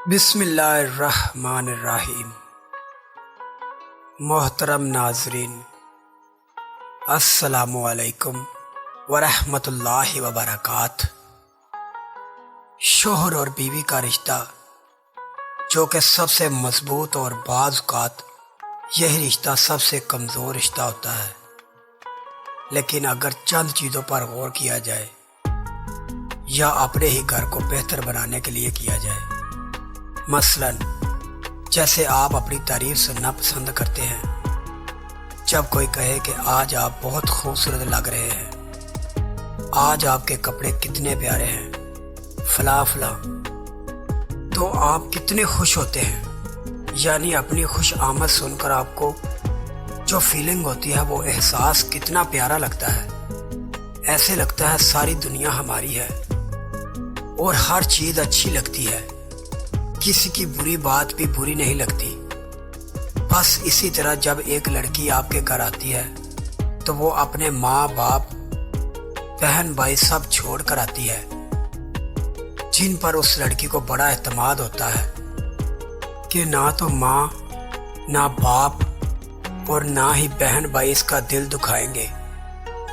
بسم اللہ الرحمن الرحیم۔ محترم ناظرین، السلام علیکم ورحمۃ اللہ وبرکاتہ۔ شوہر اور بیوی کا رشتہ جو کہ سب سے مضبوط اور بعض اوقات یہی رشتہ سب سے کمزور رشتہ ہوتا ہے، لیکن اگر چند چیزوں پر غور کیا جائے یا اپنے ہی گھر کو بہتر بنانے کے لیے کیا جائے، مثلاً جیسے آپ اپنی تعریف سننا پسند کرتے ہیں جب کوئی کہے کہ آج آپ بہت خوبصورت لگ رہے ہیں، آج آپ کے کپڑے کتنے پیارے ہیں، فلاں فلاں، تو آپ کتنے خوش ہوتے ہیں۔ یعنی اپنی خوش آمد سن کر آپ کو جو فیلنگ ہوتی ہے، وہ احساس کتنا پیارا لگتا ہے۔ ایسے لگتا ہے ساری دنیا ہماری ہے اور ہر چیز اچھی لگتی ہے، کسی کی بری بات بھی بری نہیں لگتی۔ بس اسی طرح جب ایک لڑکی آپ کے گھر آتی ہے تو وہ اپنے ماں باپ، بہن بھائی سب چھوڑ کر آتی ہے، جن پر اس لڑکی کو بڑا اعتماد ہوتا ہے کہ نہ تو ماں، نہ باپ اور نہ ہی بہن بھائی اس کا دل دکھائیں گے،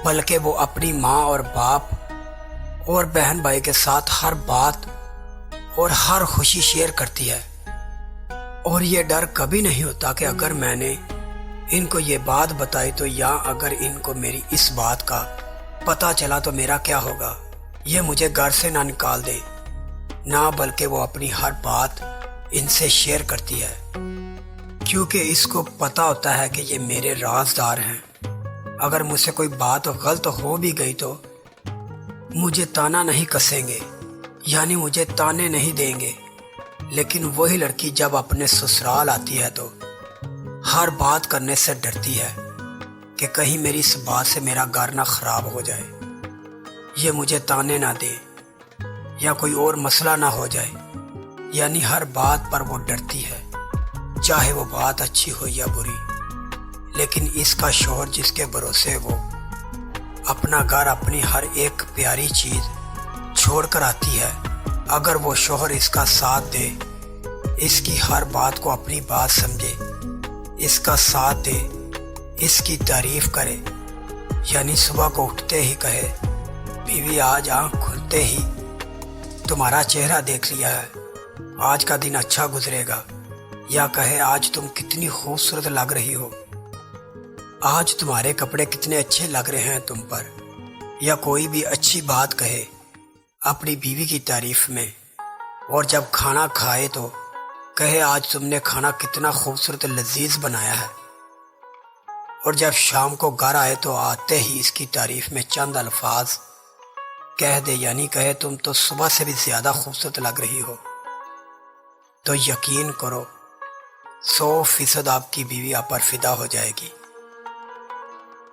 بلکہ وہ اپنی ماں اور باپ اور بہن بھائی کے ساتھ ہر بات اور ہر خوشی شیئر کرتی ہے۔ اور یہ ڈر کبھی نہیں ہوتا کہ اگر میں نے ان کو یہ بات بتائی تو، یا اگر ان کو میری اس بات کا پتہ چلا تو میرا کیا ہوگا، یہ مجھے گھر سے نہ نکال دے، نہ بلکہ وہ اپنی ہر بات ان سے شیئر کرتی ہے، کیونکہ اس کو پتہ ہوتا ہے کہ یہ میرے رازدار ہیں۔ اگر مجھ سے کوئی بات غلط ہو بھی گئی تو مجھے تانا نہیں کسیں گے، یعنی مجھے تانے نہیں دیں گے۔ لیکن وہی لڑکی جب اپنے سسرال آتی ہے تو ہر بات کرنے سے ڈرتی ہے کہ کہیں میری اس بات سے میرا گھر نہ خراب ہو جائے، یہ مجھے تانے نہ دے، یا کوئی اور مسئلہ نہ ہو جائے۔ یعنی ہر بات پر وہ ڈرتی ہے، چاہے وہ بات اچھی ہو یا بری۔ لیکن اس کا شوہر جس کے بھروسے وہ اپنا گھر، اپنی ہر ایک پیاری چیز چھوڑ کر آتی ہے، اگر وہ شوہر اس کا ساتھ دے، اس کی ہر بات کو اپنی بات سمجھے، اس کا ساتھ دے، اس کی تعریف کرے، یعنی صبح کو اٹھتے ہی کہے بیوی آج آنکھ کھلتے ہی تمہارا چہرہ دیکھ لیا ہے، آج کا دن اچھا گزرے گا، یا کہے آج تم کتنی خوبصورت لگ رہی ہو، آج تمہارے کپڑے کتنے اچھے لگ رہے ہیں تم پر، یا کوئی بھی اچھی بات کہے اپنی بیوی کی تعریف میں۔ اور جب کھانا کھائے تو کہے آج تم نے کھانا کتنا خوبصورت لذیذ بنایا ہے۔ اور جب شام کو گھر آئے تو آتے ہی اس کی تعریف میں چند الفاظ کہہ دے، یعنی کہے تم تو صبح سے بھی زیادہ خوبصورت لگ رہی ہو، تو یقین کرو 100% آپ کی بیوی آپ پر فدا ہو جائے گی۔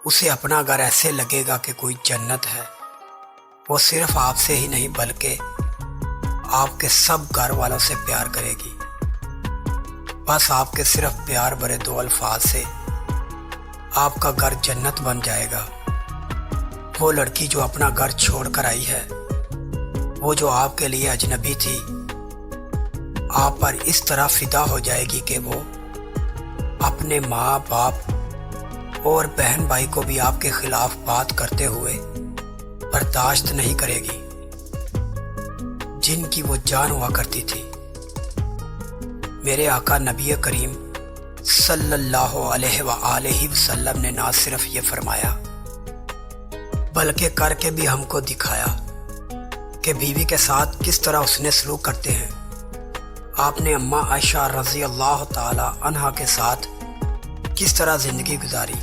اسے اپنا گھر ایسے لگے گا کہ کوئی جنت ہے۔ وہ صرف آپ سے ہی نہیں بلکہ آپ کے سب گھر والوں سے پیار کرے گی۔ بس آپ کے صرف پیار بھرے 2 الفاظ سے آپ کا گھر جنت بن جائے گا۔ وہ لڑکی جو اپنا گھر چھوڑ کر آئی ہے، وہ جو آپ کے لیے اجنبی تھی، آپ پر اس طرح فدا ہو جائے گی کہ وہ اپنے ماں باپ اور بہن بھائی کو بھی آپ کے خلاف بات کرتے ہوئے برداشت نہیں کرے گی، جن کی وہ جان ہوا کرتی تھی۔ میرے آقا نبی کریم صلی اللہ علیہ وآلہ وسلم نے نہ صرف یہ فرمایا بلکہ کر کے بھی ہم کو دکھایا کہ بیوی کے ساتھ کس طرح اس نے سلوک کرتے ہیں۔ آپ نے اماں عائشہ رضی اللہ تعالی عنہا کے ساتھ کس طرح زندگی گزاری۔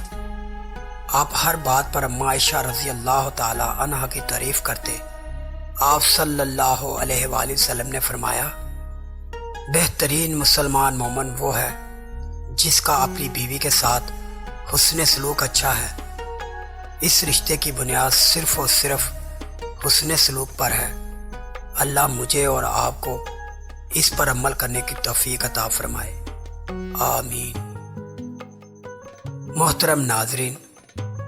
آپ ہر بات پر اماں عائشہ رضی اللہ تعالی عنہا کی تعریف کرتے۔ آپ صلی اللہ علیہ وآلہ وسلم نے فرمایا، بہترین مسلمان مومن وہ ہے جس کا اپنی بیوی کے ساتھ حسن سلوک اچھا ہے۔ اس رشتے کی بنیاد صرف اور صرف حسن سلوک پر ہے۔ اللہ مجھے اور آپ کو اس پر عمل کرنے کی توفیق عطا فرمائے، آمین۔ محترم ناظرین،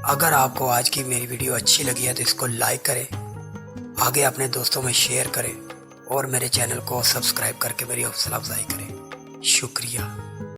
اگر آپ کو آج کی میری ویڈیو اچھی لگی ہے تو اس کو لائک کریں، آگے اپنے دوستوں میں شیئر کریں اور میرے چینل کو سبسکرائب کر کے میری حوصلہ افزائی کریں۔ شکریہ۔